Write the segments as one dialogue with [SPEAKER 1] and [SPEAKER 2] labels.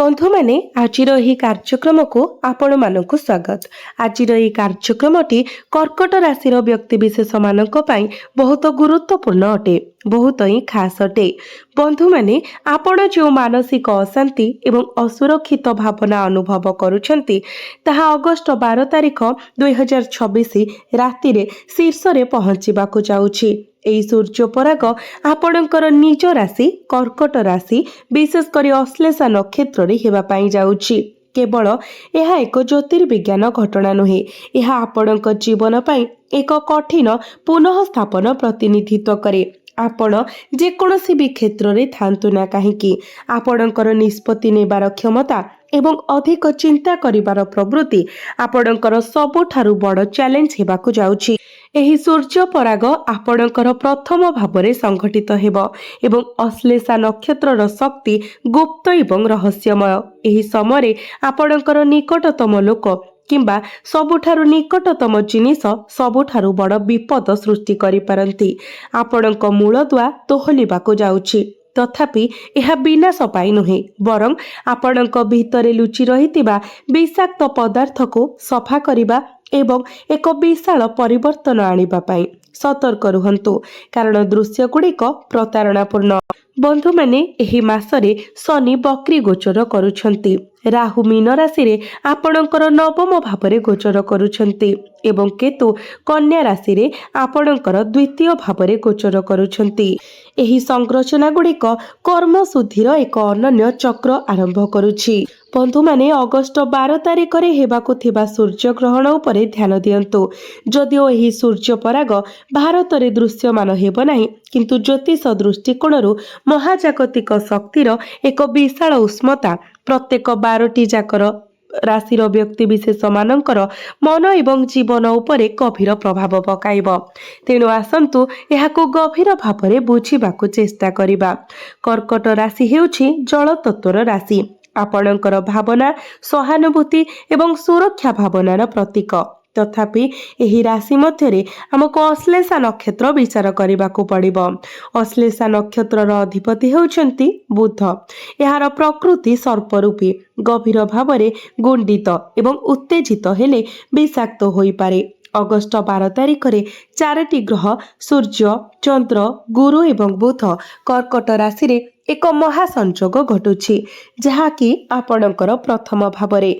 [SPEAKER 1] बंधु मैंने आजिर यह कार्यक्रम को आपण मानक स्वागत। आजिर यह कार्यक्रमटी कर्कट राशि व्यक्तिशेष मान बहुत गुरुत्वपूर्ण अटे, बहुत ही खास अटे। बंधु मैंने आपण जो मानसिक अशांति एवं असुरक्षित भावना अनुभव करुछंती ताहा अगस्ट 12 तारिख 2026 राति रे शीर्ष रे पहुंचीबाकु जाउछि। एई सूर्य पराग आपणकर निज राशि कर्कट राशि विशेष करी अश्लेषा नक्षत्र रे हेबा पई जाउछि। केवल यह एक ज्योतिर्विज्ञान घटना नुहे, यह आपणक जीवन पई एक कठिन पुनः स्थापन प्रतिनिधित्व करे। आपण जेकोसी भी क्षेत्र रे थांतु ना कहीं आपणकर निष्पत्ति नेबार क्षमता एवं अधिक चिंता करिबार प्रवृत्ति आपणकर सबुठारु बड़ चैलेंज हेबाकु जाउछि। एही सूर्य पराग आपणकर प्रथम भावरे संघटित हेबो एवं अश्लेषा नक्षत्रर शक्ति गुप्त एवं रहस्यमय। एही समय आपणकर निकटतम लोक किंबा सबुठारु निकटतम जिनिस सबुठारु बड़ विपद सृष्टि करि पारंती। आपणक मूलदुआ तोहलिबाकु जाउछि, तथापि यह विनाश पाई नुहे, बरं आपणक भितरे लुचि रहितिबा विषाक्त पदार्थ को सफा करिबा एवं एक विशाल परिवर्तन आनिबा पाई सतर्क रुहंतु, कारण दृश्य गुड़िक प्रतारणापूर्ण। बंधु मैंने एही मासरे शनि बक्री गोचर करुछंती। राहु मीन राशि रे आपणकर नवम भावरे गोचर करुछंती एवं केतु कन्या राशि रे आपणकर द्वितीय भावरे गोचर करुछंती। एही संरचना गुड़िक कर्म शुद्धिर एक अनन्य चक्र आरंभ करुछि। बंधु माने अगस्ट 12 तारिख रे हेबाकु थिबा सूर्य ग्रहण उपरे ध्यान दियंतु। जदिओ एही सूर्य पराग भारत रे दृश्यमान हेबो नाही, किंतु ज्योतिष दृष्टिकोणरू महाजागतिक शक्तिर एक विशाल उष्मता प्रत्येक 12टी जाकर राशिर व्यक्ति विशेष मानकर मन एवं जीवन उपरे गभीर प्रभाव पकाइब। तेणु आसंतु एहाकु गभीर भावरे बुझिबाकु चेष्टा करिबा। कर्कट राशि हेउछि जल तत्वर राशि। आपणकर भावना सहानुभूति एवं सुरक्षा भावनार प्रतीक। तथापि एही राशि मध्यरे हमको अश्लेषा नक्षत्र विचार करबाकू पड़िबो। अश्लेषा नक्षत्रर अधिपति हेउछंती बुध। एहार प्रकृति सर्परूपी, गभीर भावरे गुंडित एवं उत्तेजित हेले विषाक्त होई पारे। अगस्ट 12 तारिख रे 4टी ग्रह सूर्य, चंद्र, गुरु एवं बुध कर्कट राशि रे एक महासंयोग घटुछि, जहाँकि आपणकर प्रथम भावरे।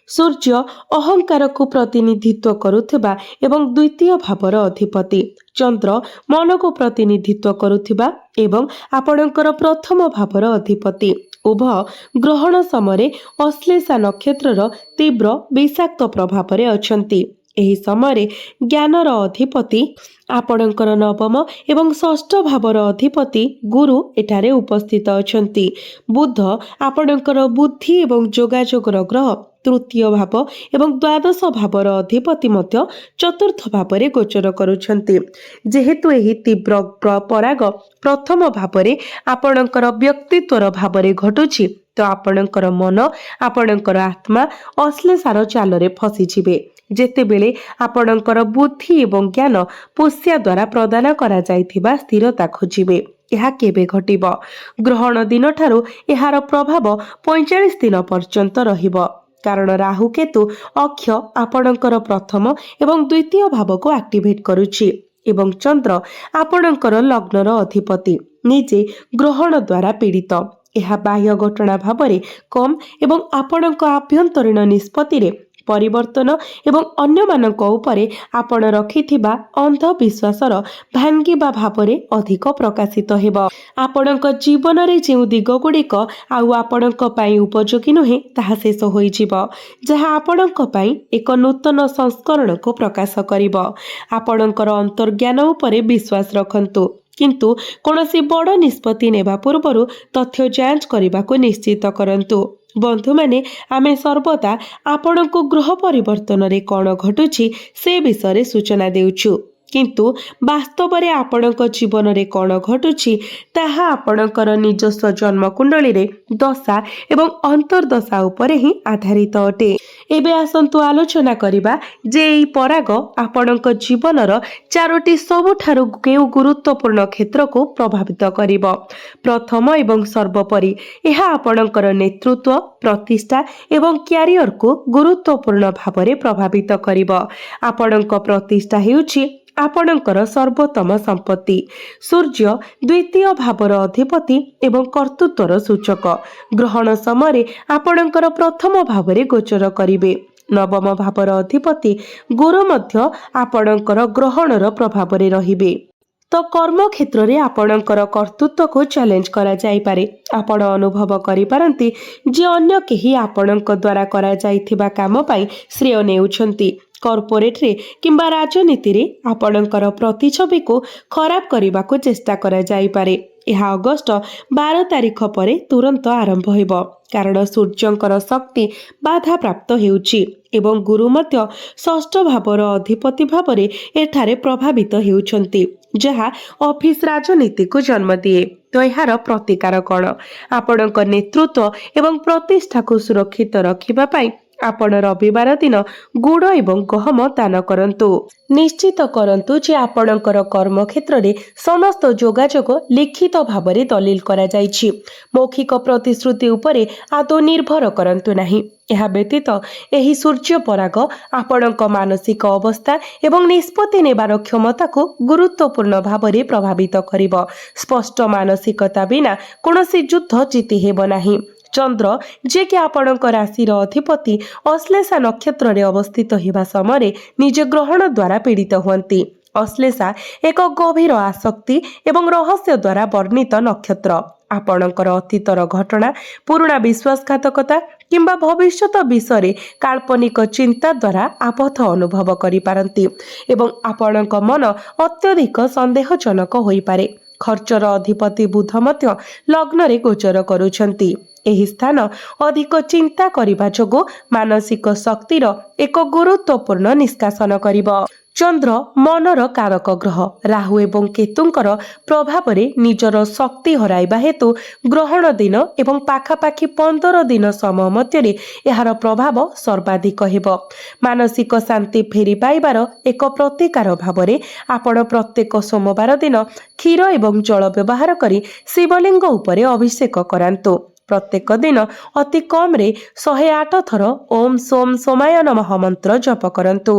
[SPEAKER 1] सूर्य अहंकार को प्रतिनिधित्व करुथिबा एवं द्वितीय भावर अधिपति। चंद्र मन को प्रतिनिधित्व करुथिबा एवं आपणकर प्रथम भावर अधिपति। उभय ग्रहण समय अश्लेषा नक्षत्रर तीव्र विषाक्त प्रभाव रे अछंती। एही समय ज्ञानर अधिपति आपणकर नवम एवं षष्ठ भावर अधिपति गुरु एठारे उपस्थित अछंती। बुध आपणकर बुद्धि एवं जोगाजोगर ग्रह तृतीय भाव एवं द्वादश भावर अधिपति मध्य चतुर्थ भावरे गोचर करुछंती। जेहेतु एही तीव्र पराग प्रथम भावरे आपणकर व्यक्तित्वर भावरे घटुछि, तो आपणकर मन आपणकर आत्मा अश्लेषार जालरे फसिजिबे। जेतेबेले आपणकर बुद्धि एवं ज्ञान पोष्या द्वारा प्रदान करा जाइथिबा स्थिरता खोजिबे, यह केबे घटिब? ग्रहण दिन ठारू एहार प्रभाव 45 दिन पर्यंत रहिब, कारण राहु केतु अक्ष आपणकर प्रथम एवं द्वितीय भाव को एक्टिवेट करुछि एवं चंद्र आपणकर लग्नर अधिपति निजे ग्रहण द्वारा पीड़ित। यह बाह्य घटना भावरे कम एवं आपणक आभ्यंतरीण निष्पत्ति रे परिवर्तन एवं अन्य मानक उपरे आपण रखिथिबा अंधविश्वासर भांगिबा भावरे अधिक प्रकाशित हेबो। आपणक जीवन रे जेउ दिग गुड़िक आउ आपणक पई उपयोगी नुहे ताहा शेष होई जिवो, जहा आपणक पई एक नूतन संस्करण को प्रकाश करिवो। आपणकर अंतर्ज्ञान उपरे विश्वास रखंतु, किंतु कोनोसी बड़ निष्पत्ति नेबा पूर्वरु तथ्य जांच करबाकू निश्चित करंतु। बंधु माने आमे सर्वदा आपण को ग्रह परिवर्तन रे कौन घटुछि से विषय सूचना देउछु, किंतु वास्तव रे आपणक जीवन रे कौन घटुछि ताहा आपणकर निजस्व जन्म कुंडली रे दशा एवं अंतर्दशा उपरे ही आधारित अटे। ଏବେ ଆସନ୍ତୁ ଆଲୋଚନା କରିବା ଯେ ଏହି ପରାଗ ଆପଣଙ୍କ ଜୀବନର ଚାରୋଟି ସବୁଠାରୁ କେଉଁ ଗୁରୁତ୍ୱପୂର୍ଣ୍ଣ କ୍ଷେତ୍ରକୁ ପ୍ରଭାବିତ କରିବ। ପ୍ରଥମ ଏବଂ ସର୍ବୋପରି ଏହା ଆପଣଙ୍କର ନେତୃତ୍ୱ, ପ୍ରତିଷ୍ଠା ଏବଂ କ୍ୟାରିୟରକୁ ଗୁରୁତ୍ୱପୂର୍ଣ୍ଣ ଭାବରେ ପ୍ରଭାବିତ କରିବ। ଆପଣଙ୍କ ପ୍ରତିଷ୍ଠା ହେଉଛି ଆପଣଙ୍କର ସର୍ବୋତ୍ତମ ସମ୍ପତ୍ତି। ସୂର୍ଯ୍ୟ ଦ୍ୱିତୀୟ ଭାବର ଅଧିପତି ଏବଂ କର୍ତ୍ତୃତ୍ୱର ସୂଚକ। ଗ୍ରହଣ ସମୟରେ ଆପଣଙ୍କର ପ୍ରଥମ ଭାବରେ ଗୋଚର କରିବେ। ନବମ ଭାବର ଅଧିପତି ଗୁରୁ ମଧ୍ୟ ଆପଣଙ୍କର ଗ୍ରହଣର ପ୍ରଭାବରେ ରହିବେ। ତ କର୍ମକ୍ଷେତ୍ରରେ ଆପଣଙ୍କର କର୍ତ୍ତୃତ୍ୱକୁ ଚ୍ୟାଲେଞ୍ଜ କରାଯାଇପାରେ। ଆପଣ ଅନୁଭବ କରିପାରନ୍ତି ଯେ ଅନ୍ୟ କେହି ଆପଣଙ୍କ ଦ୍ୱାରା କରାଯାଇଥିବା କାମ ପାଇଁ ଶ୍ରେୟ ନେଉଛନ୍ତି। କର୍ପୋରେଟରେ କିମ୍ବା ରାଜନୀତିରେ ଆପଣଙ୍କର ପ୍ରତିଛବିକୁ ଖରାପ କରିବାକୁ ଚେଷ୍ଟା କରାଯାଇପାରେ। ଏହା ଅଗଷ୍ଟ 12 ତାରିଖ ପରେ ତୁରନ୍ତ ଆରମ୍ଭ ହେବ, କାରଣ ସୂର୍ଯ୍ୟଙ୍କର ଶକ୍ତି ବାଧାପ୍ରାପ୍ତ ହେଉଛି ଏବଂ ଗୁରୁ ମଧ୍ୟ ଷଷ୍ଠ ଭାବର ଅଧିପତି ଭାବରେ ଏଠାରେ ପ୍ରଭାବିତ ହେଉଛନ୍ତି, ଯାହା ଅଫିସ ରାଜନୀତିକୁ ଜନ୍ମ ଦିଏ। ତ ଏହାର ପ୍ରତିକାର କ'ଣ? ଆପଣଙ୍କ ନେତୃତ୍ୱ ଏବଂ ପ୍ରତିଷ୍ଠାକୁ ସୁରକ୍ଷିତ ରଖିବା ପାଇଁ ଆପଣ ରବିବାର ଦିନ ଗୁଡ଼ ଏବଂ ଗହମ ଦାନ କରନ୍ତୁ। ନିଶ୍ଚିତ କରନ୍ତୁ ଯେ ଆପଣଙ୍କର କର୍ମକ୍ଷେତ୍ରରେ ସମସ୍ତ ଯୋଗାଯୋଗ ଲିଖିତ ଭାବରେ ଦଲିଲ କରାଯାଇଛି। ମୌଖିକ ପ୍ରତିଶ୍ରୁତି ଉପରେ ଆଦୌ ନିର୍ଭର କରନ୍ତୁ ନାହିଁ। ଏହା ବ୍ୟତୀତ ଏହି ସୂର୍ଯ୍ୟ ପରାଗ ଆପଣଙ୍କ ମାନସିକ ଅବସ୍ଥା ଏବଂ ନିଷ୍ପତ୍ତି ନେବାର କ୍ଷମତାକୁ ଗୁରୁତ୍ୱପୂର୍ଣ୍ଣ ଭାବରେ ପ୍ରଭାବିତ କରିବ। ସ୍ପଷ୍ଟ ମାନସିକତା ବିନା କୌଣସି ଯୁଦ୍ଧ ଜିତି ହେବ ନାହିଁ। ଚନ୍ଦ୍ର, ଯିଏକି ଆପଣଙ୍କ ରାଶିର ଅଧିପତି, ଅଶ୍ଲେଷା ନକ୍ଷତ୍ରରେ ଅବସ୍ଥିତ ହେବା ସମୟରେ ନିଜ ଗ୍ରହଣ ଦ୍ୱାରା ପୀଡ଼ିତ ହୁଅନ୍ତି। ଅଶ୍ଲେଷା ଏକ ଗଭୀର ଆସକ୍ତି ଏବଂ ରହସ୍ୟ ଦ୍ୱାରା ବର୍ଣ୍ଣିତ ନକ୍ଷତ୍ର। ଆପଣଙ୍କର ଅତୀତର ଘଟଣା, ପୁରୁଣା ବିଶ୍ୱାସଘାତକତା କିମ୍ବା ଭବିଷ୍ୟତ ବିଷୟରେ କାଳ୍ପନିକ ଚିନ୍ତା ଦ୍ୱାରା ଆବଦ୍ଧ ଅନୁଭବ କରିପାରନ୍ତି ଏବଂ ଆପଣଙ୍କ ମନ ଅତ୍ୟଧିକ ସନ୍ଦେହଜନକ ହୋଇପାରେ। ଖର୍ଚ୍ଚର ଅଧିପତି ବୁଧ ମଧ୍ୟ ଲଗ୍ନରେ ଗୋଚର କରୁଛନ୍ତି। ଏହି ସ୍ଥାନ ଅଧିକ ଚିନ୍ତା କରିବା ଯୋଗୁଁ ମାନସିକ ଶକ୍ତିର ଏକ ଗୁରୁତ୍ୱପୂର୍ଣ୍ଣ ନିଷ୍କାସନ କରିବ। ଚନ୍ଦ୍ର ମନର କାରକ ଗ୍ରହ। ରାହୁ ଏବଂ କେତୁଙ୍କର ପ୍ରଭାବରେ ନିଜର ଶକ୍ତି ହରାଇବା ହେତୁ ଗ୍ରହଣ ଦିନ ଏବଂ ପାଖାପାଖି 15 ଦିନ ସମୟ ମଧ୍ୟରେ ଏହାର ପ୍ରଭାବ ସର୍ବାଧିକ ହେବ। ମାନସିକ ଶାନ୍ତି ଫେରି ପାଇବାର ଏକ ପ୍ରତିକାର ଭାବରେ ଆପଣ ପ୍ରତ୍ୟେକ ସୋମବାର ଦିନ କ୍ଷୀର ଏବଂ ଜଳ ବ୍ୟବହାର କରି ଶିବଲିଙ୍ଗ ଉପରେ ଅଭିଷେକ କରାନ୍ତୁ। ପ୍ରତ୍ୟେକ ଦିନ ଅତି କମ୍ରେ 108 ଥର ଓମ୍ ସୋମ୍ ସୋମାୟ ନମଃ ମନ୍ତ୍ର ଜପ କରନ୍ତୁ।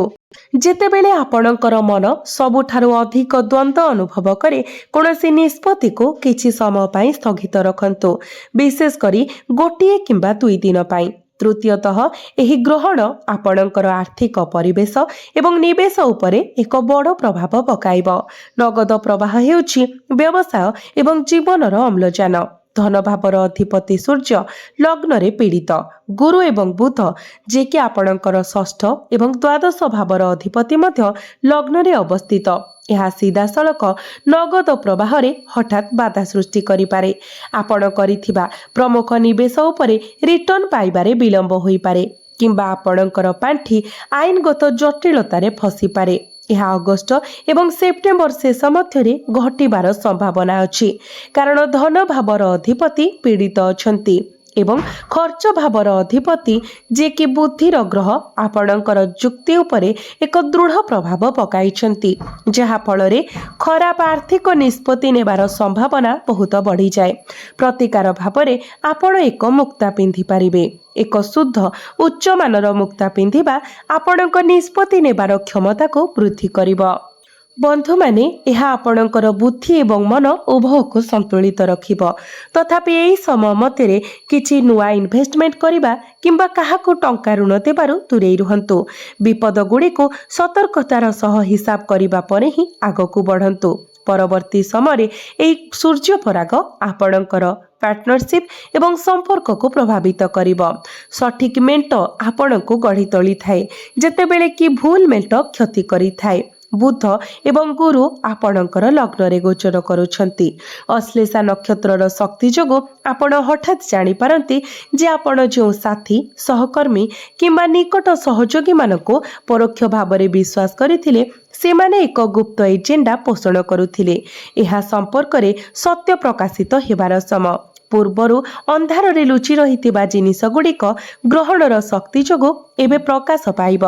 [SPEAKER 1] ଯେତେବେଳେ ଆପଣଙ୍କର ମନ ସବୁଠାରୁ ଅଧିକ ଦ୍ୱନ୍ଦ୍ୱ ଅନୁଭବ କରେ, କୌଣସି ନିଷ୍ପତ୍ତିକୁ କିଛି ସମୟ ପାଇଁ ସ୍ଥଗିତ ରଖନ୍ତୁ, ବିଶେଷ କରି ଗୋଟିଏ କିମ୍ବା 2 ଦିନ ପାଇଁ। ତୃତୀୟତଃ, ଏହି ଗ୍ରହଣ ଆପଣଙ୍କର ଆର୍ଥିକ ପରିବେଶ ଏବଂ ନିବେଶ ଉପରେ ଏକ ବଡ଼ ପ୍ରଭାବ ପକାଇବ। ନଗଦ ପ୍ରବାହ ହେଉଛି ବ୍ୟବସାୟ ଏବଂ ଜୀବନର ଅମ୍ଳଜାନ। ଧନଭାବର ଅଧିପତି ସୂର୍ଯ୍ୟ ଲଗ୍ନରେ ପୀଡ଼ିତ। ଗୁରୁ ଏବଂ ବୁଧ, ଯିଏକି ଆପଣଙ୍କର ଷଷ୍ଠ ଏବଂ ଦ୍ୱାଦଶ ଭାବର ଅଧିପତି, ମଧ୍ୟ ଲଗ୍ନରେ ଅବସ୍ଥିତ। ଏହା ସିଧାସଳଖ ନଗଦ ପ୍ରବାହରେ ହଠାତ୍ ବାଧା ସୃଷ୍ଟି କରିପାରେ। ଆପଣ କରିଥିବା ପ୍ରମୁଖ ନିବେଶ ଉପରେ ରିଟର୍ଣ୍ଣ ପାଇବାରେ ବିଳମ୍ବ ହୋଇପାରେ କିମ୍ବା ଆପଣଙ୍କର ପାଣ୍ଠି ଆଇନଗତ ଜଟିଳତାରେ ଫସିପାରେ। ଏହା ଅଗଷ୍ଟ ଏବଂ ସେପ୍ଟେମ୍ବର ଶେଷ ମଧ୍ୟରେ ଘଟିବାର ସମ୍ଭାବନା ଅଛି, କାରଣ ଧନ ଭାବର ଅଧିପତି ପୀଡ଼ିତ ଅଛନ୍ତି ଏବଂ ଖର୍ଚ୍ଚ ଭାବର ଅଧିପତି, ଯିଏକି ବୁଦ୍ଧିର ଗ୍ରହ, ଆପଣଙ୍କର ଯୁକ୍ତି ଉପରେ ଏକ ଦୃଢ଼ ପ୍ରଭାବ ପକାଇଛନ୍ତି, ଯାହା ଫଳରେ ଖରାପ ଆର୍ଥିକ ନିଷ୍ପତ୍ତି ନେବାର ସମ୍ଭାବନା ବହୁତ ବଢ଼ିଯାଏ। ପ୍ରତିକାର ଭାବରେ ଆପଣ ଏକ ମୁକ୍ତା ପିନ୍ଧିପାରିବେ। ଏକ ଶୁଦ୍ଧ ଉଚ୍ଚମାନର ମୁକ୍ତା ପିନ୍ଧିବା ଆପଣଙ୍କ ନିଷ୍ପତ୍ତି ନେବାର କ୍ଷମତାକୁ ବୃଦ୍ଧି କରିବ। ବନ୍ଧୁମାନେ, ଏହା ଆପଣଙ୍କର ବୁଦ୍ଧି ଏବଂ ମନ ଉଭୟକୁ ସନ୍ତୁଳିତ ରଖିବ। ତଥାପି ଏହି ସମୟ ମଧ୍ୟରେ କିଛି ନୂଆ ଇନଭେଷ୍ଟମେଣ୍ଟ କରିବା କିମ୍ବା କାହାକୁ ଟଙ୍କା ଋଣ ଦେବାରୁ ଦୂରେଇ ରୁହନ୍ତୁ। ବିପଦଗୁଡ଼ିକୁ ସତର୍କତାର ସହ ହିସାବ କରିବା ପରେ ହିଁ ଆଗକୁ ବଢ଼ନ୍ତୁ। ପରବର୍ତ୍ତୀ ସମୟରେ ଏହି ସୂର୍ଯ୍ୟ ପରାଗ ଆପଣଙ୍କର ପାର୍ଟନରସିପ୍ ଏବଂ ସମ୍ପର୍କକୁ ପ୍ରଭାବିତ କରିବ। ସଠିକ୍ ମେଣ୍ଟ ଆପଣଙ୍କୁ ଗଢ଼ି ତୋଳିଥାଏ, ଯେତେବେଳେ କି ଭୁଲ ମେଣ୍ଟ କ୍ଷତି କରିଥାଏ। ବୁଧ ଏବଂ ଗୁରୁ ଆପଣଙ୍କର ଲଗ୍ନରେ ଗୋଚର କରୁଛନ୍ତି। ଅଶ୍ଲେଷା ନକ୍ଷତ୍ରର ଶକ୍ତି ଯୋଗୁଁ ଆପଣ ହଠାତ୍ ଜାଣିପାରନ୍ତି ଯେ ଆପଣ ଯେଉଁ ସାଥୀ, ସହକର୍ମୀ କିମ୍ବା ନିକଟ ସହଯୋଗୀମାନଙ୍କୁ ପରୋକ୍ଷ ଭାବରେ ବିଶ୍ୱାସ କରିଥିଲେ, ସେମାନେ ଏକ ଗୁପ୍ତ ଏଜେଣ୍ଡା ପୋଷଣ କରୁଥିଲେ। ଏହା ସମ୍ପର୍କରେ ସତ୍ୟ ପ୍ରକାଶିତ ହେବାର ସମୟ। ପୂର୍ବରୁ ଅନ୍ଧାରରେ ଲୁଚି ରହିଥିବା ଜିନିଷଗୁଡ଼ିକ ଗ୍ରହଣର ଶକ୍ତି ଯୋଗୁଁ ଏବେ ପ୍ରକାଶ ପାଇବ।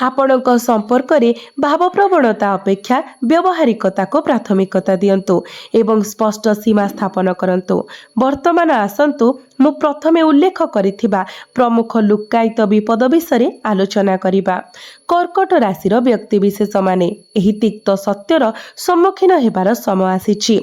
[SPEAKER 1] ଆପଣଙ୍କ ସମ୍ପର୍କରେ ଭାବପ୍ରବଣତା ଅପେକ୍ଷା ବ୍ୟବହାରିକତାକୁ ପ୍ରାଥମିକତା ଦିଅନ୍ତୁ ଏବଂ ସ୍ପଷ୍ଟ ସୀମା ସ୍ଥାପନ କରନ୍ତୁ। ବର୍ତ୍ତମାନ ଆସନ୍ତୁ ମୁଁ ପ୍ରଥମେ ଉଲ୍ଲେଖ କରିଥିବା ପ୍ରମୁଖ ଲୁକ୍କାୟିତ ବିପଦ ବିଷୟରେ ଆଲୋଚନା କରିବା। କର୍କଟ ରାଶିର ବ୍ୟକ୍ତିବିଶେଷମାନେ ଏହି ତିକ୍ତ ସତ୍ୟର ସମ୍ମୁଖୀନ ହେବାର ସମୟ ଆସିଛି।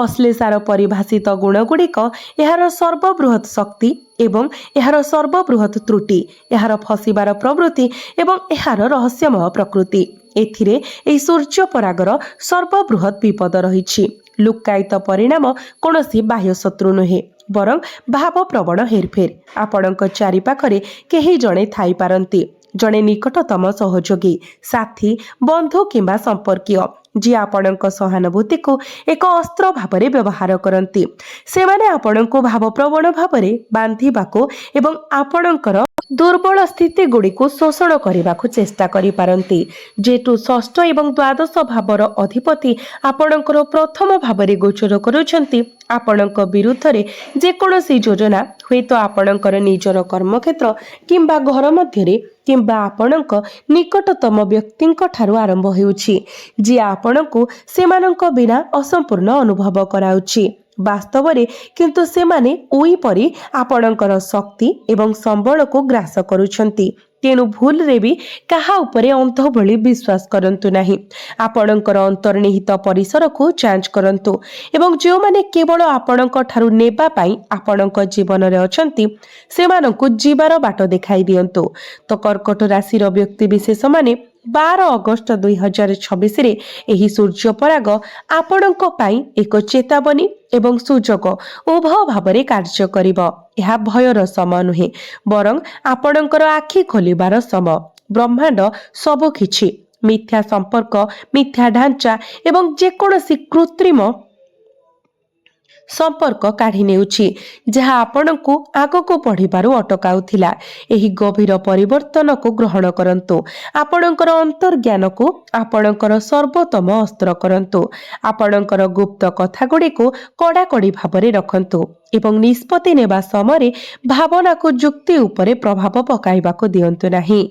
[SPEAKER 1] ଅଶ୍ଳେଷାର ପରିଭାଷିତ ଗୁଣଗୁଡ଼ିକ ଏହାର ସର୍ବବୃହତ୍ ଶକ୍ତି ଏବଂ ଏହାର ସର୍ବବୃହତ୍ ତ୍ରୁଟି, ଏହାର ଫସିବାର ପ୍ରବୃତ୍ତି ଏବଂ ଏହାର ରହସ୍ୟମୟ ପ୍ରକୃତି। ଏଥିରେ ଏହି ସୂର୍ଯ୍ୟପରାଗର ସର୍ବବୃହତ୍ ବିପଦ ରହିଛି। ଲୁକ୍କାୟିତ ପରିଣାମ କୌଣସି ବାହ୍ୟ ଶତ୍ରୁ ନୁହେଁ, ବରଂ ଭାବପ୍ରବଣ ହେରଫେର। ଆପଣଙ୍କ ଚାରିପାଖରେ କେହି ଜଣେ ଥାଇପାରନ୍ତି, ଜଣେ ନିକଟତମ ସହଯୋଗୀ, ସାଥୀ, ବନ୍ଧୁ କିମ୍ବା ସମ୍ପର୍କୀୟ, ଯିଏ ଆପଣଙ୍କ ସହାନୁଭୂତିକୁ ଏକ ଅସ୍ତ୍ର ଭାବରେ ବ୍ୟବହାର କରନ୍ତି। ସେମାନେ ଆପଣଙ୍କୁ ଭାବପ୍ରବଣ ଭାବରେ ବାନ୍ଧିବାକୁ ଏବଂ ଆପଣଙ୍କର ଦୁର୍ବଳ ସ୍ଥିତିଗୁଡ଼ିକୁ ଶୋଷଣ କରିବାକୁ ଚେଷ୍ଟା କରିପାରନ୍ତି। ଯେହେତୁ ଷଷ୍ଠ ଏବଂ ଦ୍ୱାଦଶ ଭାବର ଅଧିପତି ଆପଣଙ୍କର ପ୍ରଥମ ଭାବରେ ଗୋଚର କରୁଛନ୍ତି, ଆପଣଙ୍କ ବିରୁଦ୍ଧରେ ଯେକୌଣସି ଯୋଜନା ହୁଏତ ଆପଣଙ୍କର ନିଜର କର୍ମକ୍ଷେତ୍ର କିମ୍ବା ଘର ମଧ୍ୟରେ କିମ୍ବା ଆପଣଙ୍କ ନିକଟତମ ବ୍ୟକ୍ତିଙ୍କ ଠାରୁ ଆରମ୍ଭ ହେଉଛି, ଯିଏ ଆପଣଙ୍କୁ ସେମାନଙ୍କ ବିନା ଅସମ୍ପୂର୍ଣ୍ଣ ଅନୁଭବ କରାଉଛି। ବାସ୍ତବରେ କିନ୍ତୁ ସେମାନେ ଉଇ ପରି ଆପଣଙ୍କର ଶକ୍ତି ଏବଂ ସମ୍ବଳକୁ ଗ୍ରାସ କରୁଛନ୍ତି। ତେଣୁ ଭୁଲରେ ବି କାହା ଉପରେ ଅନ୍ଧ ଭଳି ବିଶ୍ୱାସ କରନ୍ତୁ ନାହିଁ। ଆପଣଙ୍କର ଅନ୍ତର୍ନିହିତ ପରିସରକୁ ଯାଞ୍ଚ କରନ୍ତୁ ଏବଂ ଯେଉଁମାନେ କେବଳ ଆପଣଙ୍କ ଠାରୁ ନେବା ପାଇଁ ଆପଣଙ୍କ ଜୀବନରେ ଅଛନ୍ତି, ସେମାନଙ୍କୁ ଯିବାର ବାଟ ଦେଖାଇ ଦିଅନ୍ତୁ। ତ କର୍କଟ ରାଶିର ବ୍ୟକ୍ତିବିଶେଷମାନେ 12 ଅଗଷ୍ଟ 2026ରେ ଏହି ସୂର୍ଯ୍ୟପରାଗ ଆପଣଙ୍କ ପାଇଁ ଏକ ଚେତାବନୀ ଏବଂ ସୁଯୋଗ ଉଭୟ ଭାବରେ କାର୍ଯ୍ୟ କରିବ। ଏହା ଭୟର ସମୟ ନୁହେଁ, ବରଂ ଆପଣଙ୍କର ଆଖି ଖୋଲିବାର ସମୟ। ବ୍ରହ୍ମାଣ୍ଡ ସବୁକିଛି, ମିଥ୍ୟା ସମ୍ପର୍କ, ମିଥ୍ୟା ଢାଞ୍ଚା ଏବଂ ଯେକୌଣସି କୃତ୍ରିମ ସମ୍ପର୍କ କାଢ଼ି ନେଉଛି, ଯାହା ଆପଣଙ୍କୁ ଆଗକୁ ବଢ଼ିବାରୁ ଅଟକାଉଥିଲା। ଏହି ଗଭୀର ପରିବର୍ତ୍ତନକୁ ଗ୍ରହଣ କରନ୍ତୁ। ଆପଣଙ୍କର ଅନ୍ତର୍ଜ୍ଞାନକୁ ଆପଣଙ୍କର ସର୍ବୋତ୍ତମ ଅସ୍ତ୍ର କରନ୍ତୁ। ଆପଣଙ୍କର ଗୁପ୍ତ କଥାଗୁଡ଼ିକୁ କଡ଼ାକଡ଼ି ଭାବରେ ରଖନ୍ତୁ ଏବଂ ନିଷ୍ପତ୍ତି ନେବା ସମୟରେ ଭାବନାକୁ ଯୁକ୍ତି ଉପରେ ପ୍ରଭାବ ପକାଇବାକୁ ଦିଅନ୍ତୁ ନାହିଁ।